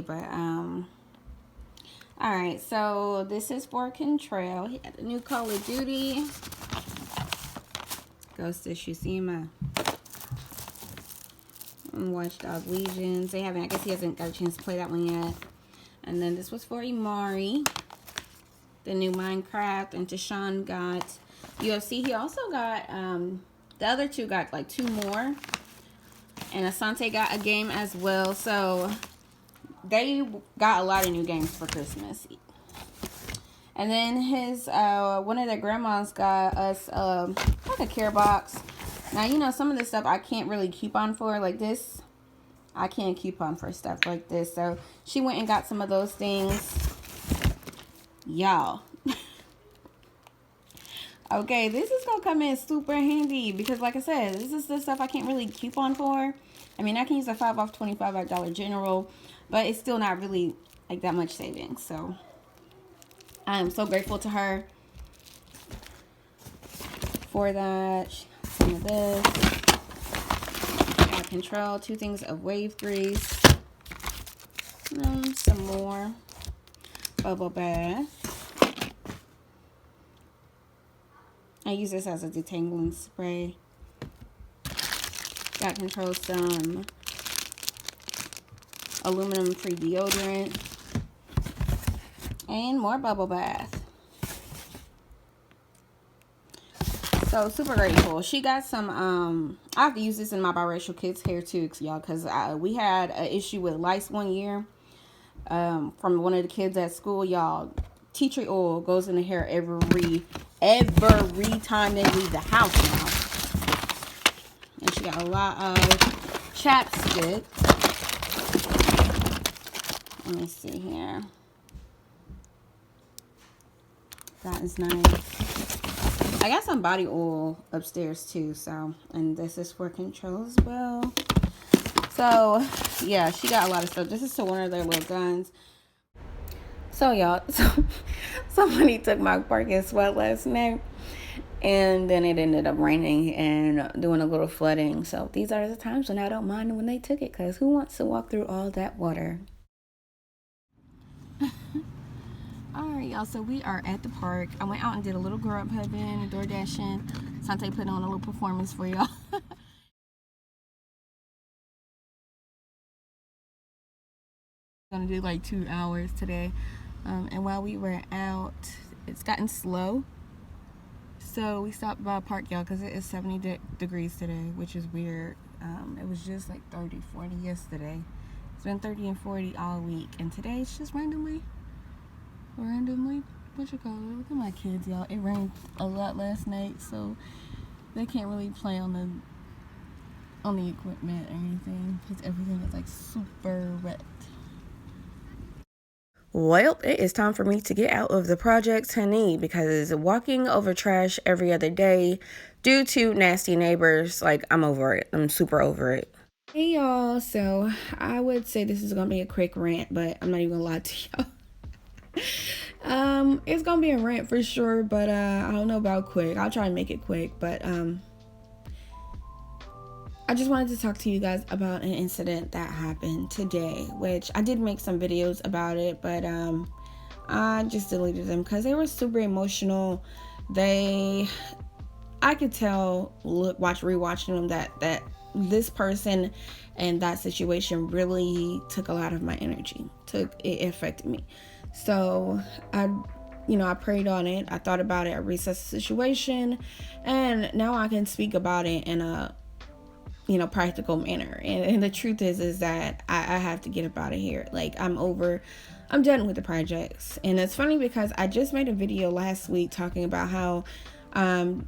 but all right, so this is for Contrell. He got a new Call of Duty, Ghost of Tsushima, and Watch Dogs Legions. They haven't, I guess he hasn't got a chance to play that one yet. And then this was for Imari, the new Minecraft, and Tashawn got UFC. He also got, the other two got like 2 more. And Asante got a game as well. So they got a lot of new games for Christmas. And then his one of their grandmas got us like a care box. Now, you know, some of this stuff I can't really coupon for, like this. I can't coupon for stuff like this. So she went and got some of those things. Y'all. Okay, this is going to come in super handy because, like I said, this is the stuff I can't really coupon for. I mean, I can use a 5 off 25 at Dollar General, but it's still not really like that much savings. So I am so grateful to her for that. Some of this. Control, 2 things of wave grease. Some more bubble bath. I use this as a detangling spray. Got Control some aluminum free deodorant. And more bubble bath. So super grateful. She got some, I have to use this in my biracial kids' hair too, y'all, because we had an issue with lice one year from one of the kids at school, y'all. Tea tree oil goes in the hair every time they leave the house now. And she got a lot of chapstick. Let me see here. That is nice. I got some body oil upstairs too, so, and this is for Control as well. So yeah, she got a lot of stuff. This is to one of their little guns. So y'all, somebody took my parking sweat last night, and then it ended up raining and doing a little flooding. So these are the times when I don't mind when they took it, because who wants to walk through all that water? Alright, y'all, so we are at the park. I went out and did a little Grub Hubbing and door dashing. Sante put on a little performance for y'all. Gonna do like 2 hours today. And while we were out, it's gotten slow. So we stopped by a park, y'all, because it is 70 degrees today, which is weird. It was just like 30, 40 yesterday. It's been 30 and 40 all week. And today it's just randomly, what you call it? Look at my kids, y'all. It rained a lot last night, so they can't really play on the equipment or anything because everything is like super wet. Well, it is time for me to get out of the projects, honey, because walking over trash every other day due to nasty neighbors, like, I'm over it. I'm super over it. Hey, y'all. So I would say this is going to be a quick rant, but I'm not even going to lie to y'all. It's gonna be a rant for sure, but I don't know about quick. I'll try and make it quick, but I just wanted to talk to you guys about an incident that happened today, which I did make some videos about it, but I just deleted them because they were super emotional. I could tell, rewatching them, that this person and that situation really took a lot of my energy. It affected me. So I prayed on it. I thought about it. I reassessed the situation, and now I can speak about it in a, practical manner. And the truth is that I have to get up out of here. Like, I'm done with the projects. And it's funny because I just made a video last week talking about how, I'm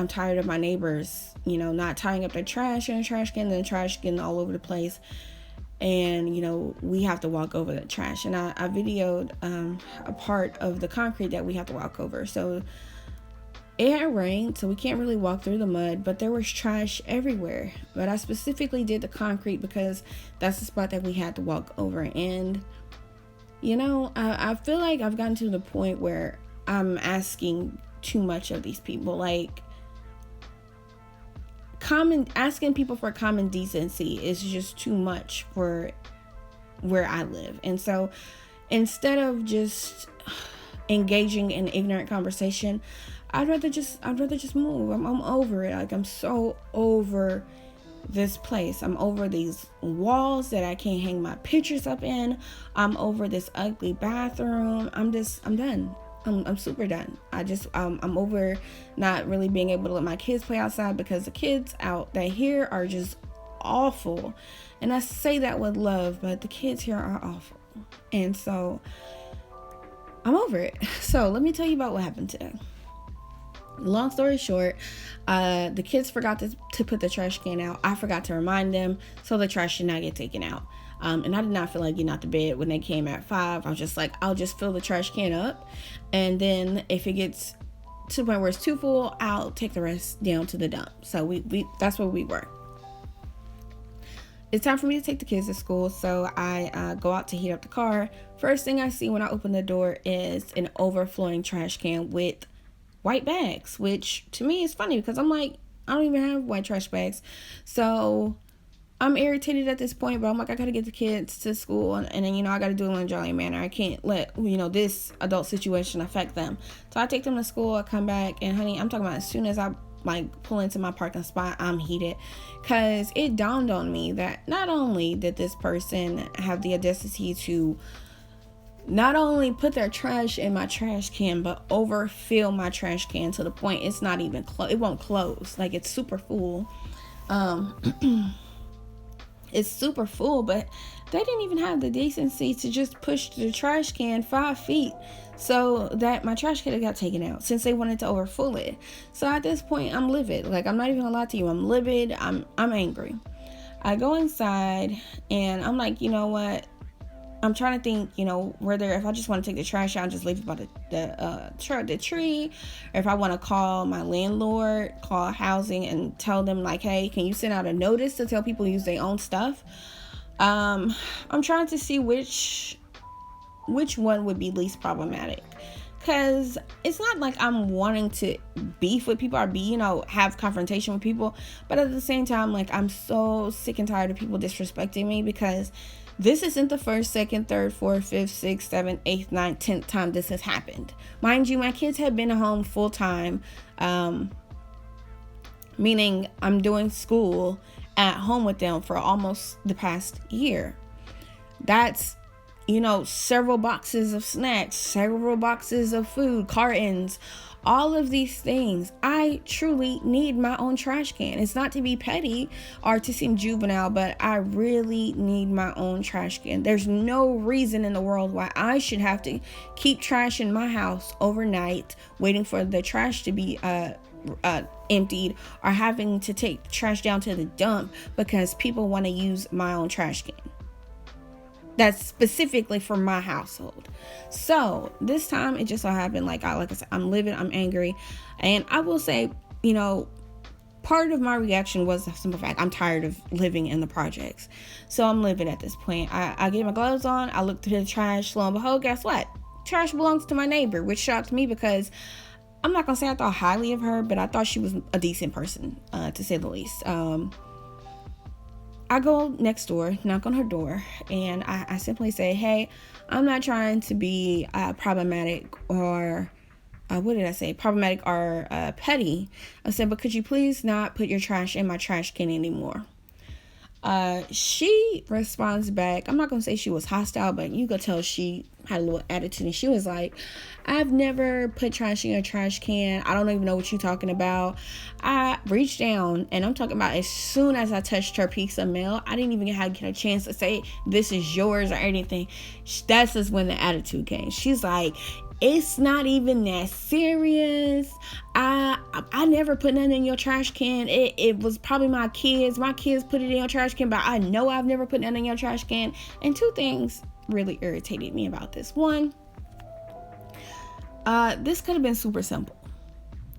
tired of my neighbors, not tying up their trash in the trash can, and the trash getting all over the place. And, we have to walk over the trash. And I videoed a part of the concrete that we have to walk over. So it had rained, so we can't really walk through the mud, but there was trash everywhere. But I specifically did the concrete because that's the spot that we had to walk over. And, I feel like I've gotten to the point where I'm asking too much of these people. Like, asking people for common decency is just too much for where I live. And so instead of just engaging in ignorant conversation, I'd rather just move. I'm over it. Like, I'm so over this place. I'm over these walls that I can't hang my pictures up in. I'm over this ugly bathroom. I'm done. I'm super done. I'm over not really being able to let my kids play outside, because the kids out that here are just awful. And I say that with love, but the kids here are awful. And so I'm over it. So let me tell you about what happened today. Long story short, the kids forgot to put the trash can out. I forgot to remind them, so the trash did not get taken out. And I did not feel like getting out the bed when they came at 5. I was just like, I'll just fill the trash can up, and then if it gets to the point where it's too full, I'll take the rest down to the dump. So we that's where we were. It's time for me to take the kids to school, so I go out to heat up the car. First thing I see when I open the door is an overflowing trash can with white bags, which to me is funny because I'm like, I don't even have white trash bags. So I'm irritated at this point, but I'm like, I gotta get the kids to school, and then, I gotta do it in a jolly manner. I can't let, this adult situation affect them. So I take them to school, I come back, and honey, I'm talking about as soon as I pull into my parking spot, I'm heated, because it dawned on me that not only did this person have the audacity to not only put their trash in my trash can, but overfill my trash can to the point it's not even it won't close. Like, it's super full. It's super full, but they didn't even have the decency to just push the trash can 5 feet so that my trash can got taken out, since they wanted to overfill it. So at this point, I'm livid. Like, I'm not even gonna lie to you, I'm livid. I'm angry. I go inside and I'm like, you know what? I'm trying to think, whether if I just want to take the trash out and just leave it by the tree, or if I want to call my landlord, call housing, and tell them, like, hey, can you send out a notice to tell people to use their own stuff? I'm trying to see which one would be least problematic, because it's not like I'm wanting to beef with people or have confrontation with people, but at the same time, like, I'm so sick and tired of people disrespecting me, because this isn't the first, second, third, fourth, fifth, sixth, seventh, eighth, ninth, 10th time this has happened. Mind you, my kids have been home full time, meaning I'm doing school at home with them for almost the past year. That's, several boxes of snacks, several boxes of food, cartons, all of these things. I truly need my own trash can. It's not to be petty or to seem juvenile, but I really need my own trash can. There's no reason in the world why I should have to keep trash in my house overnight, waiting for the trash to be emptied, or having to take the trash down to the dump because people want to use my own trash can. That's specifically for my household. So this time it just so happened, like I said, I'm livid, I'm angry. And I will say, part of my reaction was the simple fact I'm tired of living in the projects. So I'm livid at this point. I get my gloves on, I look through the trash, lo and behold, guess what? Trash belongs to my neighbor, which shocked me because I'm not gonna say I thought highly of her, but I thought she was a decent person, to say the least. I go next door, knock on her door, and I simply say, hey, I'm not trying to be problematic or, problematic or petty. I said, but could you please not put your trash in my trash can anymore? She responds back. I'm not going to say she was hostile, but you could tell she had a little attitude. And she was like, I've never put trash in your trash can. I don't even know what you're talking about. I reached down, and I'm talking about as soon as I touched her piece of mail, I didn't even get a chance to say, this is yours or anything. That's just when the attitude came. She's like, it's not even that serious. I never put nothing in your trash can. It was probably my kids. My kids put it in your trash can, but I know I've never put nothing in your trash can. And 2 things really irritated me about this. One, this could have been super simple.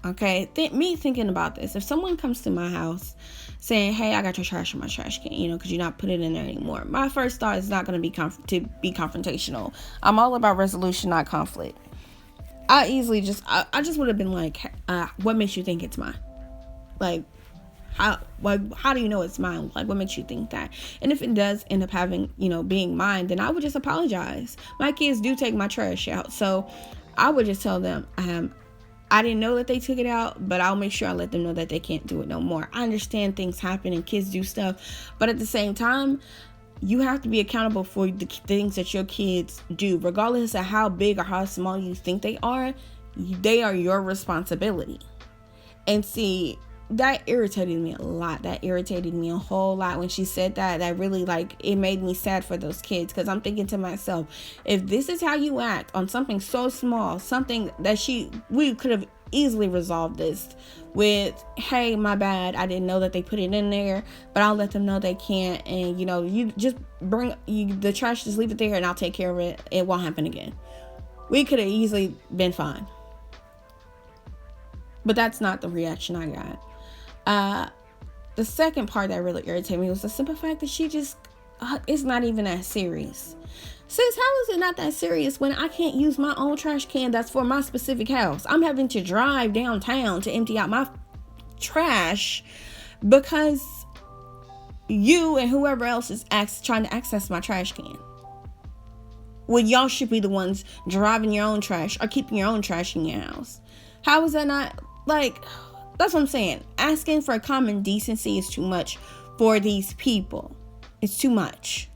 Okay, me thinking about this. If someone comes to my house saying, hey, I got your trash in my trash can, because you're not putting it in there anymore, my first thought is not going to be confrontational. I'm all about resolution, not conflict. I just would have been like, what makes you think it's mine? Like, How do you know it's mine? Like, what makes you think that? And if it does end up having, being mine, then I would just apologize. My kids do take my trash out, so I would just tell them, I didn't know that they took it out, but I'll make sure I let them know that they can't do it no more. I understand things happen and kids do stuff, but at the same time, you have to be accountable for the things that your kids do, regardless of how big or how small you think they are your responsibility. And see, that irritated me a lot. That irritated me a whole lot when she said that. That really, it made me sad for those kids, because I'm thinking to myself, if this is how you act on something so small, something that we could have easily resolved this with, hey, my bad, I didn't know that they put it in there, but I'll let them know they can't, and you just bring the trash, just leave it there and I'll take care of it. It won't happen again. We could have easily been fine. But that's not the reaction I got. The second part that really irritated me was the simple fact that she just, it's not even that serious. Sis, how is it not that serious when I can't use my own trash can that's for my specific house? I'm having to drive downtown to empty out my trash because you and whoever else is trying to access my trash can. Well, y'all should be the ones driving your own trash or keeping your own trash in your house. How is that not, that's what I'm saying. Asking for common decency is too much for these people. It's too much.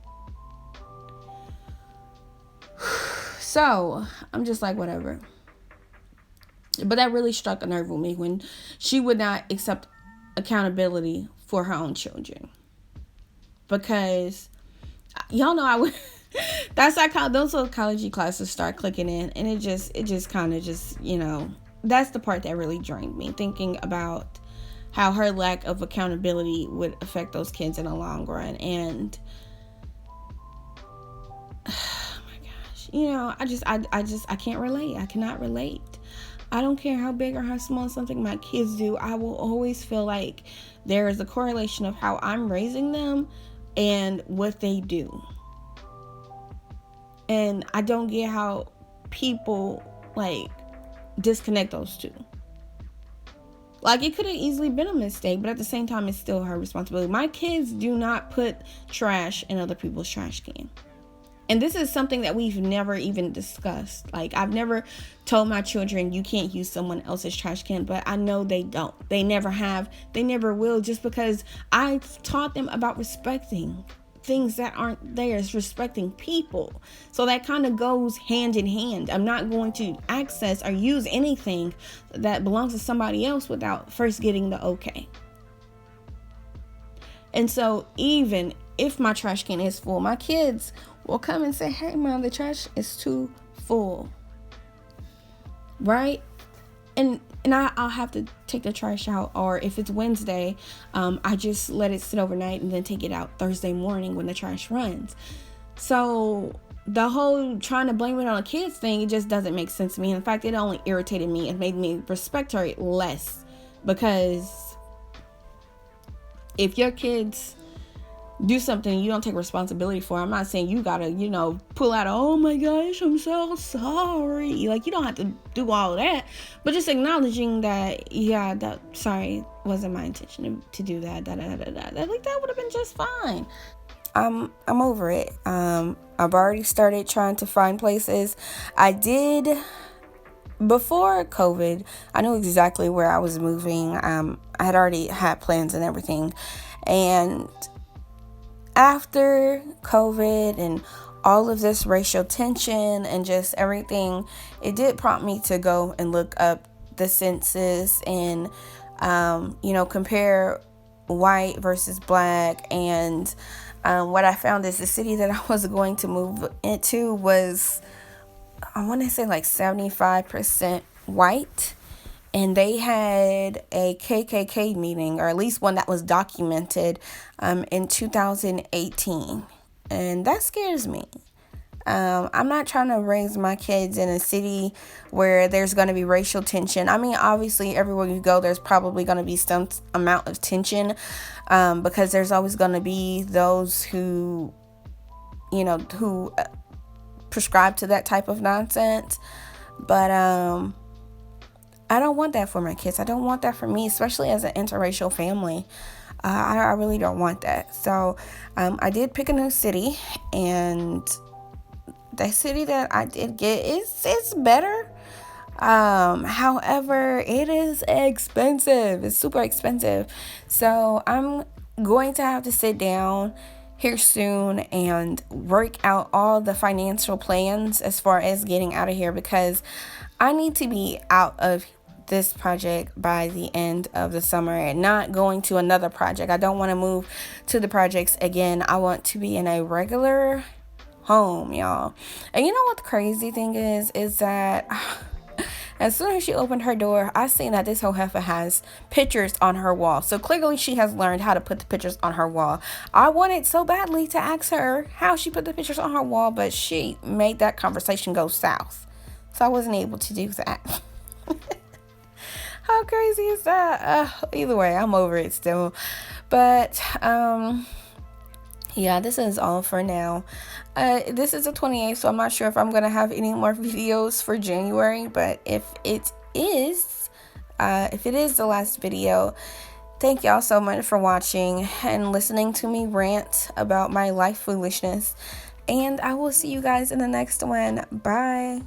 So, I'm just like, whatever. But that really struck a nerve with me when she would not accept accountability for her own children. Because, y'all know I would... That's how those psychology classes start clicking in. And it just kind of just, that's the part that really drained me, thinking about how her lack of accountability would affect those kids in the long run. And oh my gosh, I can't relate. I cannot relate. I don't care how big or how small something my kids do. I will always feel like there is a correlation of how I'm raising them and what they do. And I don't get how people disconnect those two. It could have easily been a mistake, but at the same time, it's still her responsibility. My kids do not put trash in other people's trash can. And this is something that we've never even discussed. I've never told my children you can't use someone else's trash can, but I know they don't. They never have. They never will, just because I've taught them about respecting things that aren't theirs, respecting people. So that kind of goes hand in hand. I'm not going to access or use anything that belongs to somebody else without first getting the okay. And so even if my trash can is full, my kids will come and say, hey mom, the trash is too full, right? And I'll have to take the trash out, or if it's Wednesday, I just let it sit overnight and then take it out Thursday morning when the trash runs. So the whole trying to blame it on the kids thing, it just doesn't make sense to me. In fact, it only irritated me. It made me respect her less, because if your kids do something you don't take responsibility for, I'm not saying you gotta, pull out, oh my gosh, I'm so sorry. You don't have to do all of that, but just acknowledging that, sorry, wasn't my intention to do that. That would have been just fine. I'm over it. I've already started trying to find places. I did before COVID. I knew exactly where I was moving. I had already had plans and everything, and after COVID and all of this racial tension and just everything, it did prompt me to go and look up the census and, compare white versus black. And what I found is the city that I was going to move into was, I want to say 75% white. And they had a KKK meeting, or at least one that was documented in 2018. And that scares me. I'm not trying to raise my kids in a city where there's going to be racial tension. I mean, obviously, everywhere you go, there's probably going to be some amount of tension, because there's always going to be those who prescribe to that type of nonsense. But I don't want that for my kids. I don't want that for me, especially as an interracial family. I really don't want that. So I did pick a new city, and the city that I did get is better. However, it is expensive. It's super expensive. So I'm going to have to sit down here soon and work out all the financial plans as far as getting out of here, because I need to be out of this project by the end of the summer and not going to another project. I don't want to move to the projects again. I want to be in a regular home, y'all. And you know what the crazy thing is that as soon as she opened her door, I seen that this whole heifer has pictures on her wall. So clearly she has learned how to put the pictures on her wall. I wanted so badly to ask her how she put the pictures on her wall, but she made that conversation go south. So I wasn't able to do that. How crazy is that? Either way, I'm over it still. But yeah, this is all for now. This is the 28th, so I'm not sure if I'm gonna have any more videos for January, but if it is the last video, thank y'all so much for watching and listening to me rant about my life foolishness, and I will see you guys in the next one. Bye.